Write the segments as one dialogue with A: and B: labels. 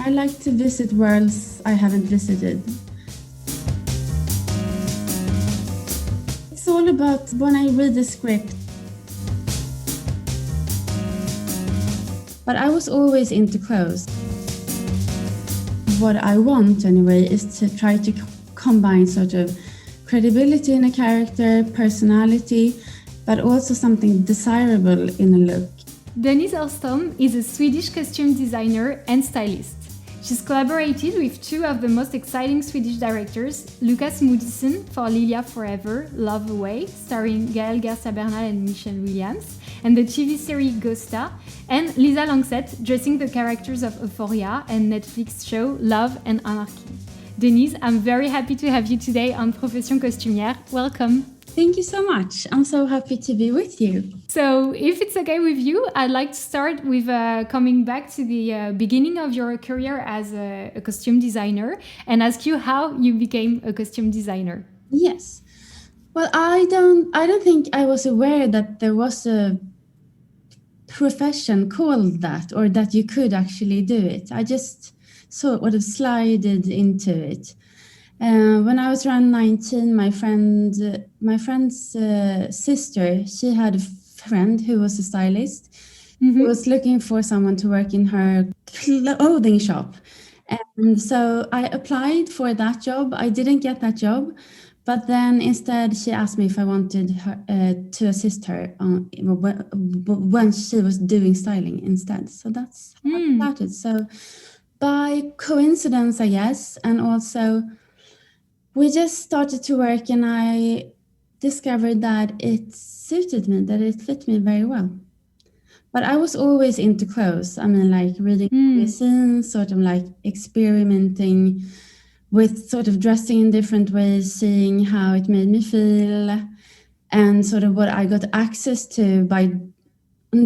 A: I like to visit worlds I haven't visited. It's all about when I read the script. But I was always into clothes. What I want anyway is to try to combine sort of credibility in a character, personality, but also something desirable in a look.
B: Denise Östholm is a Swedish costume designer and stylist. She's collaborated with two of the most exciting Swedish directors, Lukas Moodysson for Lylia Forever, Love Away, starring Gael, Garcia, Bernal and Michelle Williams, and the TV serie Gösta, and Lisa Langseth dressing the characters of Euphoria and Netflix show Love and Anarchy. Denise, I'm very happy to have you today on Profession Costumière. Welcome.
A: Thank you so much. I'm so happy to be with you.
B: So, if it's okay with you, I'd like to start with coming back to the beginning of your career as a costume designer and ask you how you became a costume designer.
A: Yes. Well, I don't think I was aware that there was a profession called that, or that you could actually do it. I just sort of slided into it. When I was around 19, my friend's sister, she had a friend who was a stylist, who was looking for someone to work in her clothing shop. And so I applied for that job. I didn't get that job, but then instead she asked me if I wanted her, to assist her when she was doing styling instead. So that's how it started. So by coincidence, I guess, and also we just started to work and I discovered that it suited me, that it fit me very well. But I was always into clothes. I mean, like reading magazines, sort of like experimenting with sort of dressing in different ways, seeing how it made me feel, and sort of what I got access to by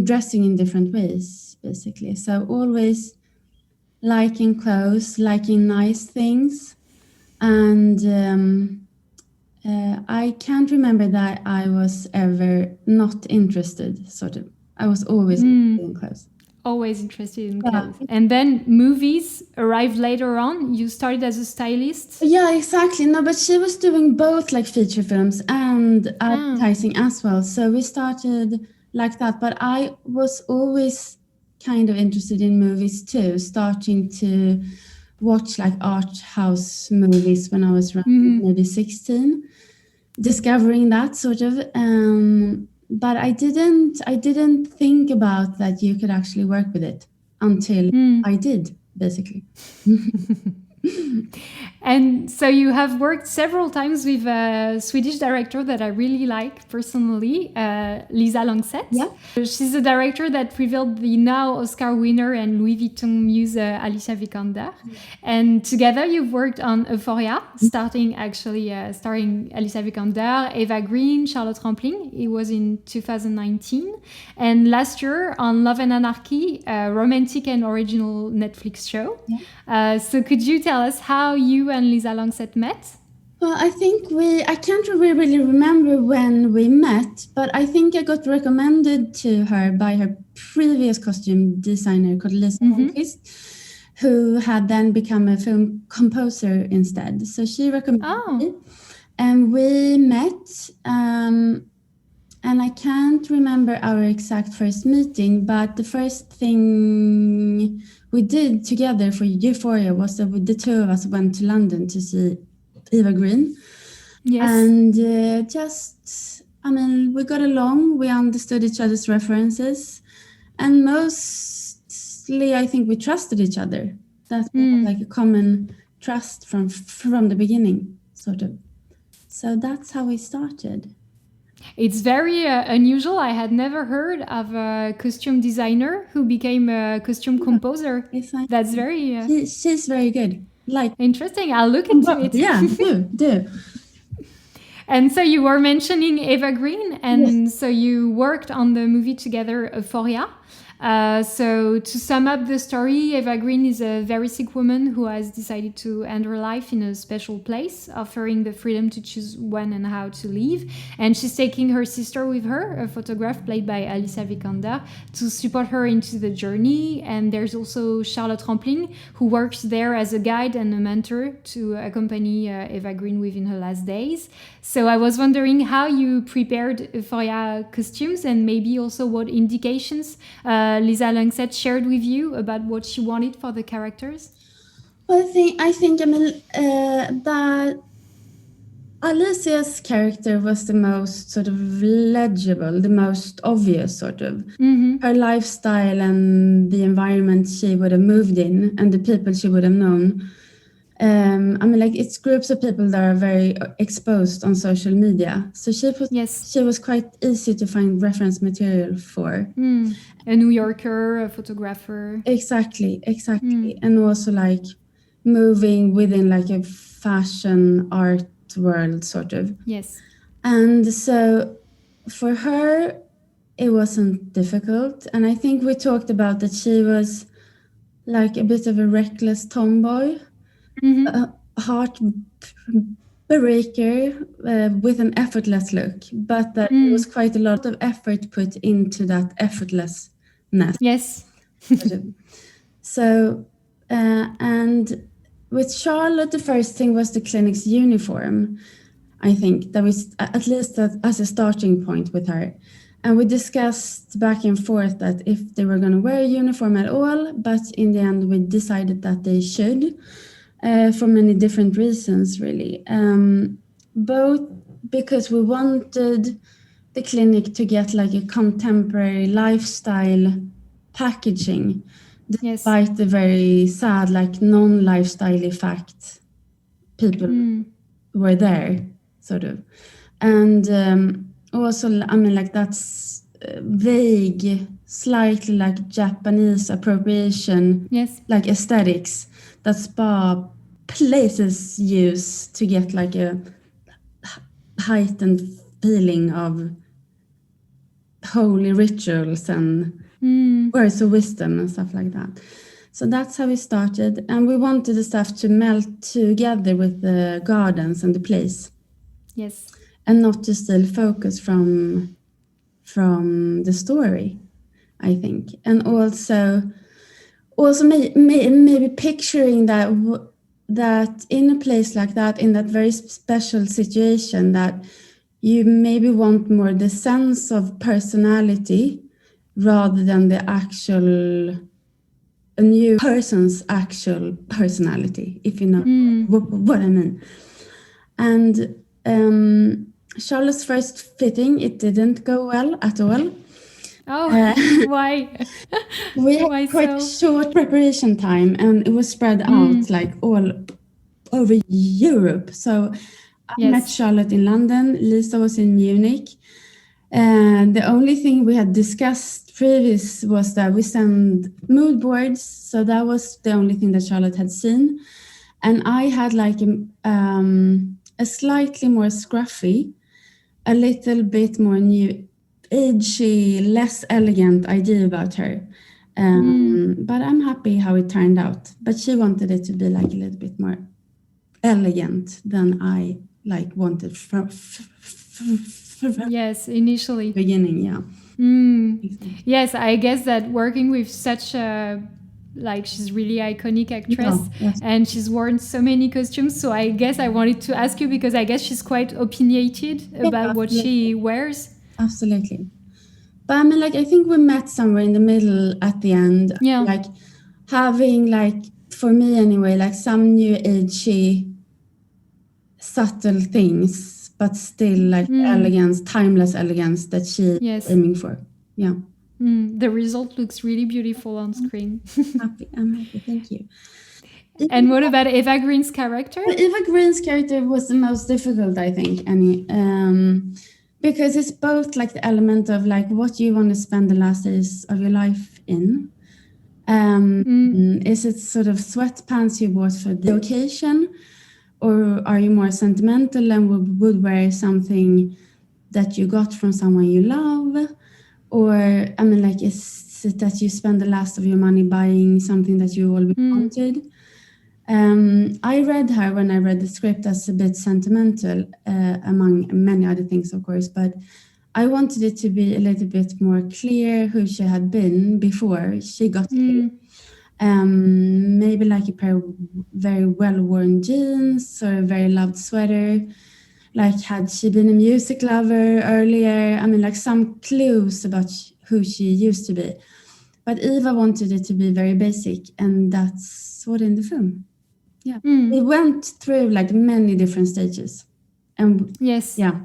A: dressing in different ways, basically. So always liking clothes, liking nice things. And I can't remember that I was ever not interested, sort of. I was always interested in clothes.
B: Always interested in clothes. And then movies arrived later on. You started as a stylist?
A: Yeah, exactly. No, but she was doing both like feature films and advertising as well. So we started like that. But I was always kind of interested in movies too, starting to watch like art house movies when I was around maybe 16, discovering that sort of. But I didn't think about that you could actually work with it until I did, basically.
B: And so you have worked several times with a Swedish director that I really like personally, Lisa Langseth.
A: Yeah.
B: She's a director that revealed the now Oscar winner and Louis Vuitton muse Alicia Vikander. And together you've worked on Euphoria, starring Alicia Vikander, Eva Green, Charlotte Rampling. It was in 2019. And last year on Love and Anarchy, a romantic and original Netflix show. Yeah. So could you tell us how you and Lisa Langseth met?
A: Well, I think I can't really remember when we met, but I think I got recommended to her by her previous costume designer called Lisa Langseth, who had then become a film composer instead. So she recommended me, and we met. And I can't remember our exact first meeting, but the first thing we did together for Euphoria was that the two of us went to London to see Eva Green. Yes. And we got along, we understood each other's references, and mostly I think we trusted each other. That's like a common trust from the beginning, sort of. So that's how we started.
B: It's very unusual. I had never heard of a costume designer who became a costume composer. That's very...
A: She's very good. Like
B: interesting. I'll look into it.
A: Yeah, do.
B: And so you were mentioning Eva Green, and so you worked on the movie together, Euphoria. So to sum up the story, Eva Green is a very sick woman who has decided to end her life in a special place, offering the freedom to choose when and how to live. And she's taking her sister with her, a photograph played by Alicia Vikander, to support her into the journey. And there's also Charlotte Rampling, who works there as a guide and a mentor to accompany Eva Green within her last days. So I was wondering how you prepared Euphoria costumes and maybe also what indications Lisa Langseth shared with you about what she wanted for the characters.
A: Well, I mean, that Alicia's character was the most sort of legible, the most obvious sort of. Her lifestyle and the environment she would have moved in and the people she would have known. I mean, like, it's groups of people that are very exposed on social media. So she was quite easy to find reference material for.
B: A New Yorker, a photographer.
A: Exactly. And also like moving within like a fashion art world sort of.
B: Yes.
A: And so for her, it wasn't difficult. And I think we talked about that she was like a bit of a reckless tomboy, a heartbreaker with an effortless look, but that there was quite a lot of effort put into that effortlessness.
B: Yes.
A: So, and with Charlotte, the first thing was the clinic's uniform. I think that was at least as a starting point with her. And we discussed back and forth that if they were going to wear a uniform at all, but in the end we decided that they should, for many different reasons, really. Both because we wanted the clinic to get like a contemporary lifestyle packaging, despite the very sad, like non-lifestyle fact people were there, sort of. And also, I mean, like, that's vague, slightly like Japanese appropriation, like aesthetics that spa places use to get like a heightened feeling of holy rituals and words of wisdom and stuff like that. So that's how we started, and we wanted the stuff to melt together with the gardens and the place.
B: Yes.
A: And not to steal focus from the story, I think. And also maybe picturing that in a place like that, in that very special situation, that you maybe want more the sense of personality rather than the actual, a new person's actual personality, if you know what I mean. And Charlotte's first fitting, it didn't go well at all.
B: Oh, why?
A: We had quite short preparation time, and it was spread out like all over Europe. So I met Charlotte in London, Lisa was in Munich. And the only thing we had discussed previous was that we sent mood boards. So that was the only thing that Charlotte had seen. And I had like a slightly more scruffy, a little bit more new agey, less elegant idea about her. But I'm happy how it turned out. But she wanted it to be like a little bit more elegant than I like wanted from
B: initially
A: beginning.
B: Exactly. Yes, I guess that working with such a, like, she's really iconic actress and she's worn so many costumes, so I guess I wanted to ask you because I guess she's quite opinionated about what she wears.
A: Absolutely. But I mean, like, I think we met somewhere in the middle at the end. Like having, like, for me anyway, like some new agey subtle things, but still like elegance, timeless elegance that she's aiming for.
B: The result looks really beautiful on screen.
A: I'm happy, thank you.
B: And what about Eva Green's character?
A: Well, Eva Green's character was the most difficult, I think, because it's both like the element of like what you want to spend the last days of your life in. Is it sort of sweatpants you bought for the occasion, or are you more sentimental and would wear something that you got from someone you love? Or, I mean, like, is that you spend the last of your money buying something that you always wanted. I read her when I read the script as a bit sentimental, among many other things, of course, but I wanted it to be a little bit more clear who she had been before she got here. Maybe like a pair of very well-worn jeans or a very loved sweater. Like, had she been a music lover earlier? I mean, like some clues about who she used to be. But Eva wanted it to be very basic, and that's what in the film. Yeah. We went through like many different stages. And
B: yes.
A: Yeah.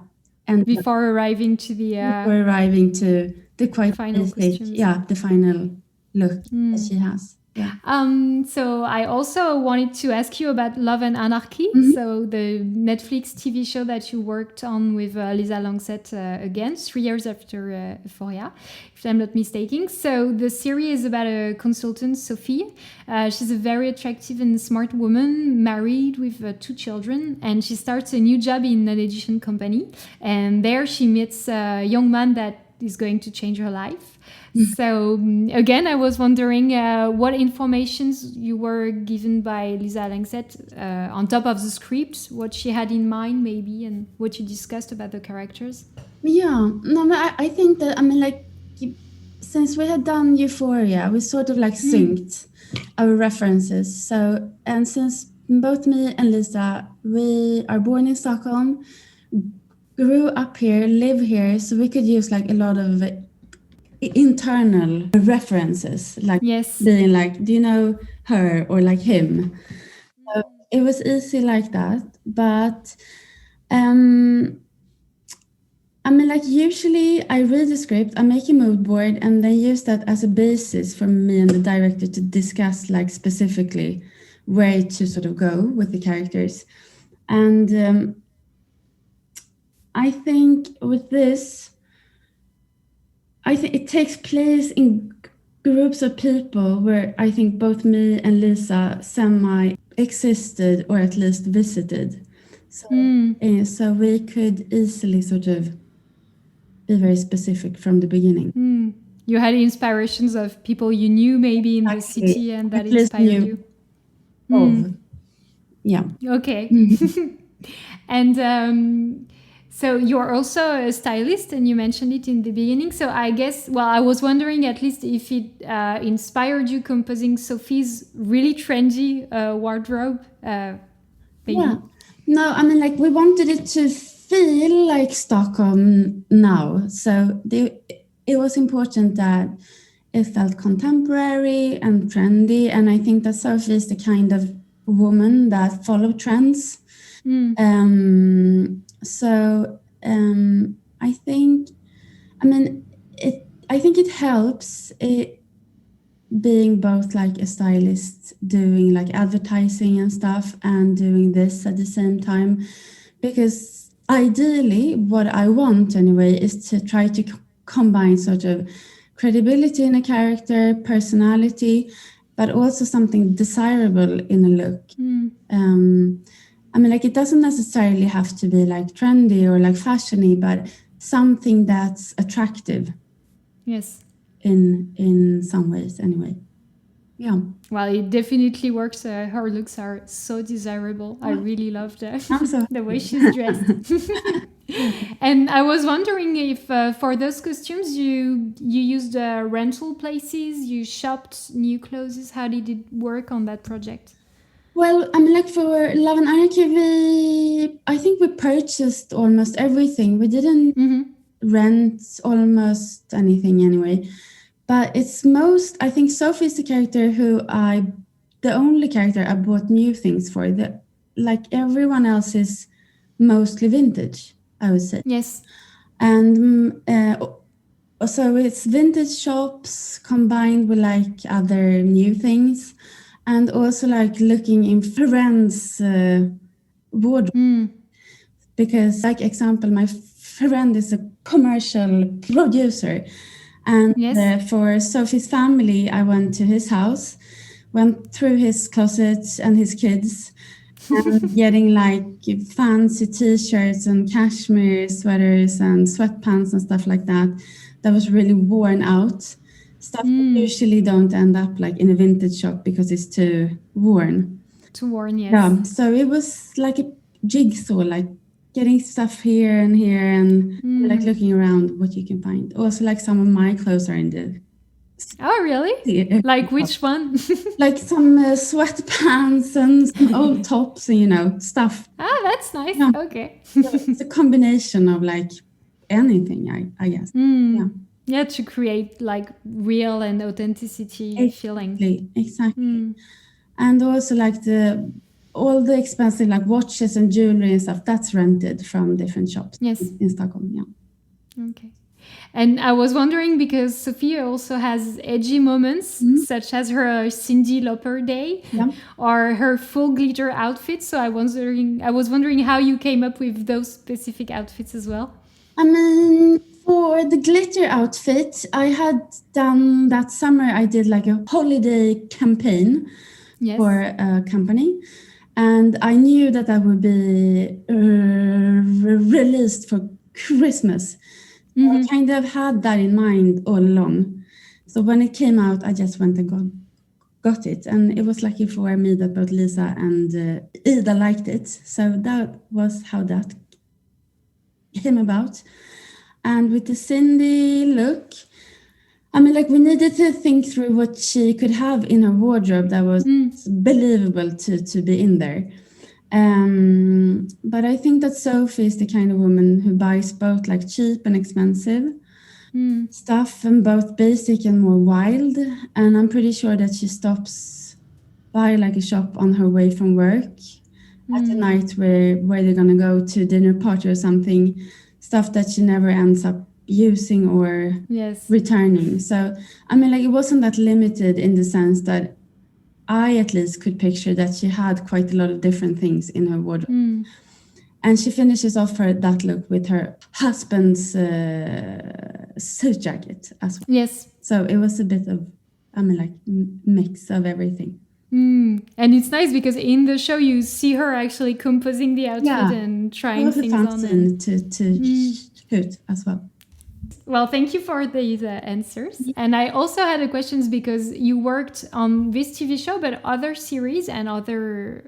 A: And
B: before arriving to
A: the quite
B: final
A: basic,
B: costumes.
A: the final look that she has. Yeah.
B: So I also wanted to ask you about Love and Anarchy. So the Netflix TV show that you worked on with Lisa Langseth again, 3 years after Euphoria, if I'm not mistaken. So the series is about a consultant, Sophie. She's a very attractive and smart woman, married with 2 children, and she starts a new job in an edition company. And there she meets a young man that is going to change her life. So again, I was wondering what informations you were given by Lisa Langseth on top of the script, what she had in mind maybe, and what you discussed about the characters.
A: Yeah, no, but I think that, I mean, like, since we had done Euphoria, we sort of like synced our references. So, and since both me and Lisa, we are born in Stockholm, grew up here, live here, so we could use like a lot of internal references, like being like, do you know her or like him? So it was easy like that. But I mean, like, usually I read the script, I make a mood board, and then use that as a basis for me and the director to discuss like specifically where to sort of go with the characters. And I think with this, I think it takes place in groups of people where I think both me and Lisa semi-existed or at least visited. So, so we could easily sort of be very specific from the beginning.
B: You had inspirations of people you knew maybe in the city and that inspired you?
A: Yeah.
B: Okay. And so you're also a stylist, and you mentioned it in the beginning. So I guess, well, I was wondering at least if it inspired you composing Sophie's really trendy wardrobe, maybe.
A: Yeah. No, I mean, like, we wanted it to feel like Stockholm now. So it was important that it felt contemporary and trendy. And I think that Sophie is the kind of woman that follow trends. So I think, I mean, I think it helps being both like a stylist, doing like advertising and stuff, and doing this at the same time, because ideally what I want anyway is to try to combine sort of credibility in a character, personality, but also something desirable in a look. I mean, like, it doesn't necessarily have to be like trendy or like fashiony, but something that's attractive.
B: Yes.
A: In some ways, anyway. Yeah.
B: Well, it definitely works. Her looks are so desirable. I really love the way she's dressed. And I was wondering if for those costumes you used rental places, you shopped new clothes. How did it work on that project?
A: Well, I mean, like, for Love and Anarchy, I think we purchased almost everything. We didn't rent almost anything anyway. But I think Sophie's the only character I bought new things for. Like, everyone else is mostly vintage, I would say.
B: Yes.
A: And so it's vintage shops combined with like other new things. And also like looking in friends' wardrobe. Because, like, example, my friend is a commercial producer. And for Sophie's family, I went to his house, went through his closet and his kids, and getting like fancy T-shirts and cashmere sweaters and sweatpants and stuff like that was really worn out. stuff that usually don't end up like in a vintage shop because it's too worn.
B: Too worn, yes.
A: Yeah, so it was like a jigsaw, like getting stuff here and here and like looking around what you can find. Also, like some of my clothes are in the...
B: Oh, really? Like which one?
A: Like some sweatpants and some old tops and, you know, stuff.
B: Ah, that's nice.
A: Yeah.
B: Okay.
A: So it's a combination of like anything, I guess. Yeah.
B: Yeah, to create like real and authenticity feeling.
A: Exactly. And also like all the expensive like watches and jewelry and stuff, that's rented from different shops in Stockholm. Yeah.
B: Okay. And I was wondering, because Sophia also has edgy moments, such as her Cyndi Lauper day or her full glitter outfit. So I was wondering how you came up with those specific outfits as well.
A: I mean, for the glitter outfit, I had done that summer, I did like a holiday campaign for a company. And I knew that would be released for Christmas. So I kind of had that in mind all along. So when it came out, I just went and got it. And it was lucky for me that both Lisa and Ida liked it. So that was how that came about. And with the Cyndi look, I mean, like we needed to think through what she could have in her wardrobe that was believable to be in there. But I think that Sophie is the kind of woman who buys both like cheap and expensive stuff, and both basic and more wild. And I'm pretty sure that she stops by like a shop on her way from work at the night where they're gonna go to dinner party or something, stuff that she never ends up using or returning. So I mean, like it wasn't that limited in the sense that I at least could picture that she had quite a lot of different things in her wardrobe. And she finishes off that look with her husband's suit jacket as well.
B: Yes.
A: So it was a bit of, I mean, like mix of everything.
B: And it's nice because in the show you see her actually composing the outfit and trying things on.
A: It was a fun to shoot as well.
B: Well, thank you for these answers. And I also had a questions because you worked on this TV show, but other series and other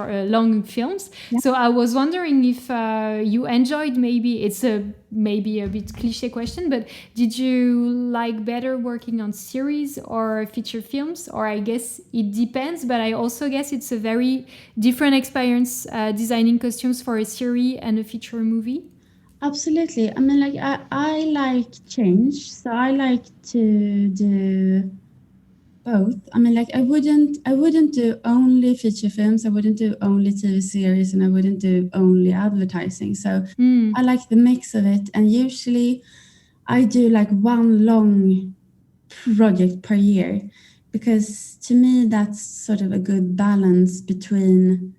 B: long films. So I was wondering if you enjoyed, maybe it's maybe a bit cliche question, but did you like better working on series or feature films? Or I guess it depends, but I also guess it's a very different experience designing costumes for a series and a feature movie.
A: Absolutely. I mean, like I like change, so I like to do both. I mean, like I wouldn't do only feature films, I wouldn't do only TV series, and I wouldn't do only advertising. So I like the mix of it, and usually I do like one long project per year, because to me that's sort of a good balance between...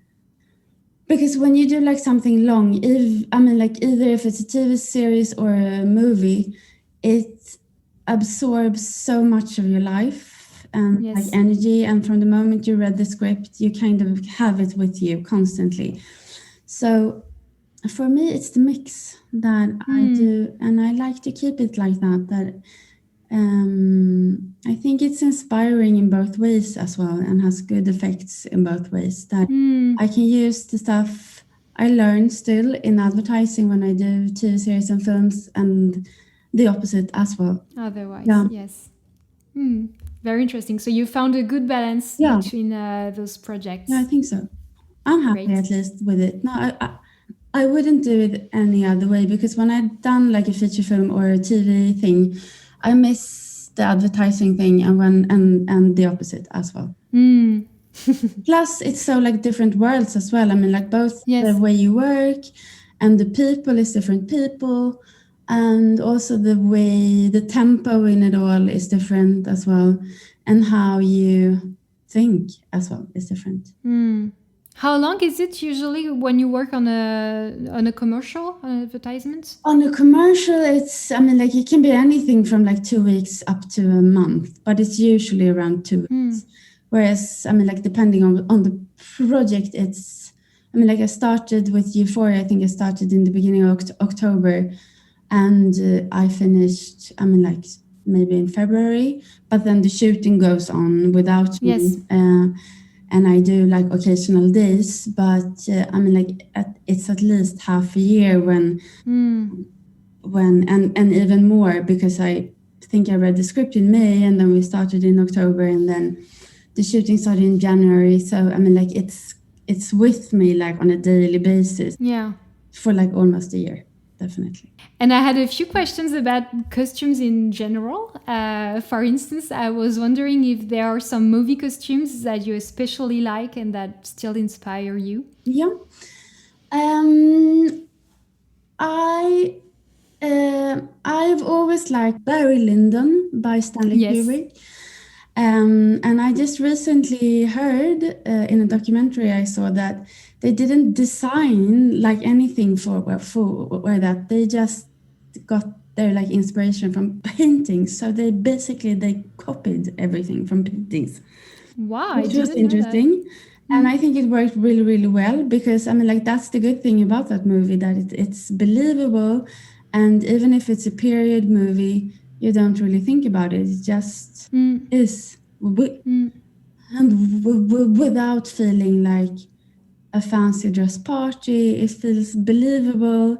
A: Because when you do like something long, either if it's a TV series or a movie, it absorbs so much of your life and like energy. And from the moment you read the script, you kind of have it with you constantly. So for me, it's the mix that I do, and I like to keep it like that. I think it's inspiring in both ways as well, and has good effects in both ways. That I can use the stuff I learned still in advertising when I do TV series and films, and the opposite as well.
B: Otherwise, yes. Very interesting. So you found a good balance between those projects.
A: Yeah, I think so. I'm happy at least with it. No, I wouldn't do it any other way, because when I've done like a feature film or a TV thing, I miss the advertising thing, and the opposite as well. Plus, it's so like different worlds as well. I mean, like both the way you work and the people is different people, and also the tempo in it all is different as well, and how you think as well is different.
B: How long is it usually when you work on a commercial, an advertisement?
A: On a commercial, it's, I mean, like it can be anything from like 2 weeks up to a month, but it's usually around 2 weeks. Whereas, I mean, like depending on the project, it's, I mean, like I started with Euphoria, I think I started in the beginning of October, and I finished, I mean, like maybe in February, but then the shooting goes on without me.
B: Yes.
A: And I do like occasional days, but I mean, like it's at least half a year when and even more, because I think I read the script in May, and then we started in October, and then the shooting started in January. So I mean, like it's with me like on a daily basis.
B: Yeah.
A: For like almost a year, definitely.
B: And I had a few questions about costumes in general. For instance, I was wondering if there are some movie costumes that you especially like and that still inspire you.
A: Yeah. I've always liked Barry Lyndon by Stanley Kubrick. And I just recently heard in a documentary I saw that they didn't design like anything for that. They just got their like inspiration from paintings. So they copied everything from paintings.
B: Wow,
A: which was interesting. And I think it worked really, really well, because I mean, like, that's the good thing about that movie, that it's believable. And even if it's a period movie, you don't really think about it. It just is. And without feeling like a fancy dress party, it feels believable,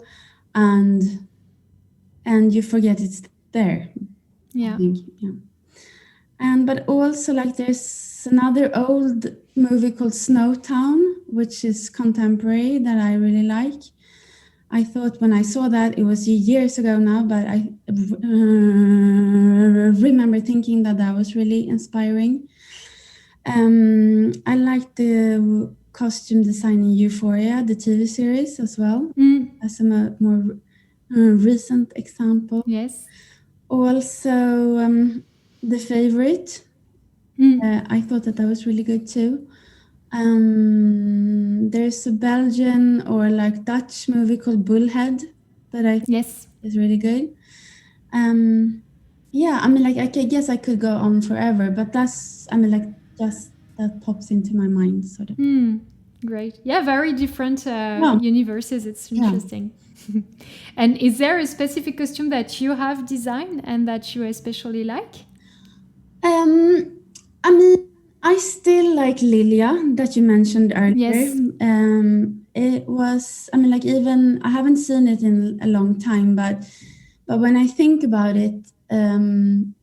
A: and you forget it's there.
B: Yeah.
A: I think, yeah. And but also, like, there's another old movie called Snowtown, which is contemporary, that I really like. I thought when I saw that, it was years ago now, but I remember thinking that was really inspiring. I like the costume design in Euphoria, the TV series, as well, as a more recent example.
B: Yes.
A: Also, The Favorite. I thought that was really good too. There's a Belgian or like Dutch movie called Bullhead that I think is really good. Yeah, I mean, like, I guess I could go on forever, but that's, I mean, like, just that pops into my mind, sort of.
B: Great. Yeah, very different universes. It's interesting. Yeah. And is there a specific costume that you have designed and that you especially like?
A: I mean, I still like Lylia that you mentioned earlier.
B: Yes.
A: It was, I mean, like, even I haven't seen it in a long time, but when I think about it, I mean,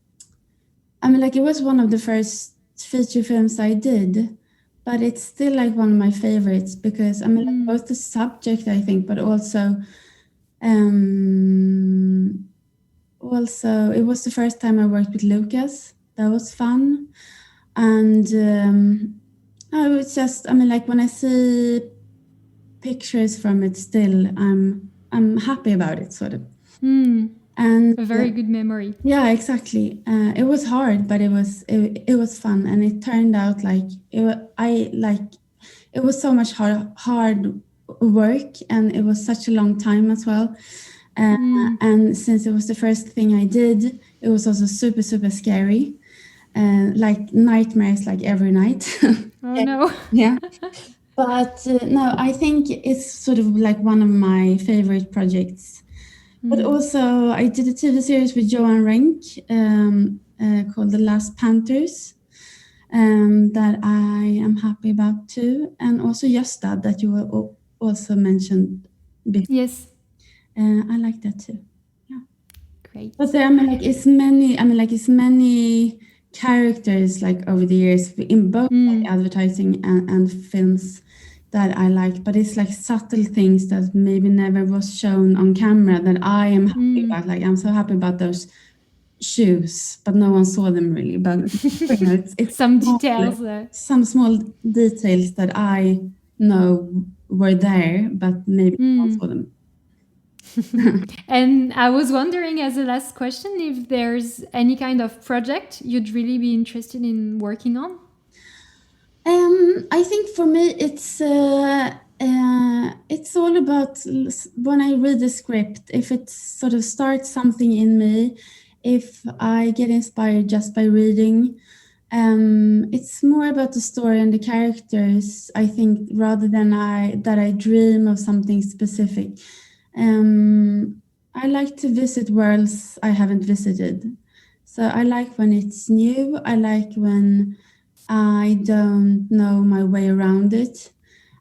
A: like, it was one of the first feature films I did, but it's still like one of my favorites, because I mean, like, both the subject, I think, but also it was the first time I worked with Lukas. That was fun. And I was just, I mean, like, when I see pictures from it still, I'm happy about it, sort of. And
B: a very good memory.
A: Yeah, exactly. It was hard, but it was fun, and it turned out like it was so much hard work, and it was such a long time as well. And since it was the first thing I did, it was also super, super scary. Like nightmares, like every night.
B: Oh no.
A: Yeah. But no, I think it's sort of like one of my favorite projects. But also, I did a TV series with Johan Renck called The Last Panthers, that I am happy about too. And also Gösta, that you also mentioned before.
B: Yes.
A: I like that too. Yeah.
B: Great.
A: But there, I mean, like, it's many characters, like, over the years in both like, advertising and films that I like, but it's like subtle things that maybe never was shown on camera that I am happy about. Like, I'm so happy about those shoes, but no one saw them really. But you know, it's
B: some details,
A: some small details that I know were there, but maybe no one saw them.
B: And I was wondering, as a last question, if there's any kind of project you'd really be interested in working on?
A: I think for me, it's all about when I read the script, if it sort of starts something in me, if I get inspired just by reading. It's more about the story and the characters, I think, rather than that I dream of something specific. I like to visit worlds I haven't visited. So I like when it's new. I like when I don't know my way around it.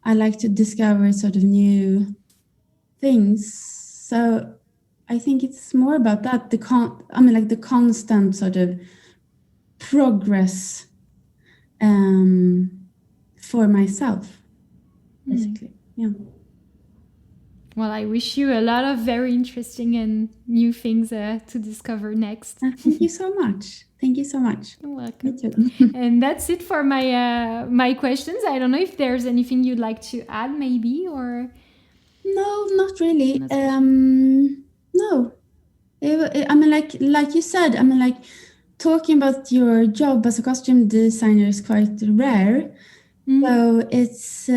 A: I like to discover sort of new things. So I think it's more about that. The constant sort of progress for myself, basically. Yeah.
B: Well, I wish you a lot of very interesting and new things to discover next.
A: Thank you so much. Thank you so much.
B: You're welcome.
A: Me too.
B: And that's it for my questions. I don't know if there's anything you'd like to add, maybe, or...
A: No, not really. No. Like you said, talking about your job as a costume designer is quite rare. So it's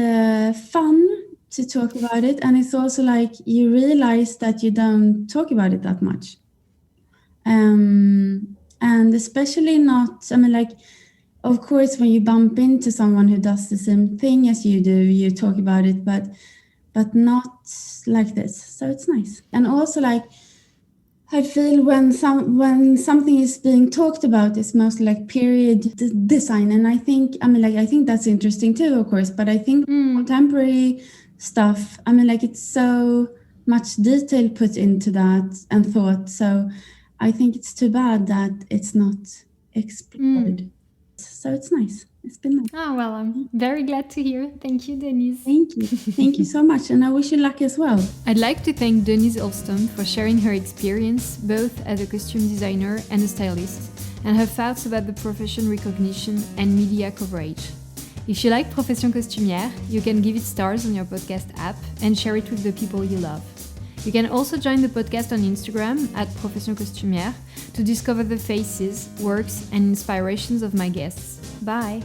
A: fun to talk about it. And it's also like you realize that you don't talk about it that much. And especially not, of course, when you bump into someone who does the same thing as you do, you talk about it, but not like this. So it's nice. And also, like, I feel when something is being talked about, it's mostly like period design, and I think that's interesting too, of course. But I think contemporary stuff, it's so much detail put into that and thought. So I think it's too bad that it's not explored. So it's nice. It's been nice.
B: Oh, well, I'm very glad to hear. Thank you, Denise.
A: Thank you. Thank you so much. And I wish you luck as well.
B: I'd like to thank Denise Östholm for sharing her experience, both as a costume designer and a stylist, and her thoughts about the profession recognition and media coverage. If you like Profession Costumière, you can give it stars on your podcast app and share it with the people you love. You can also join the podcast on Instagram @Profession Costumière to discover the faces, works, and inspirations of my guests. Bye!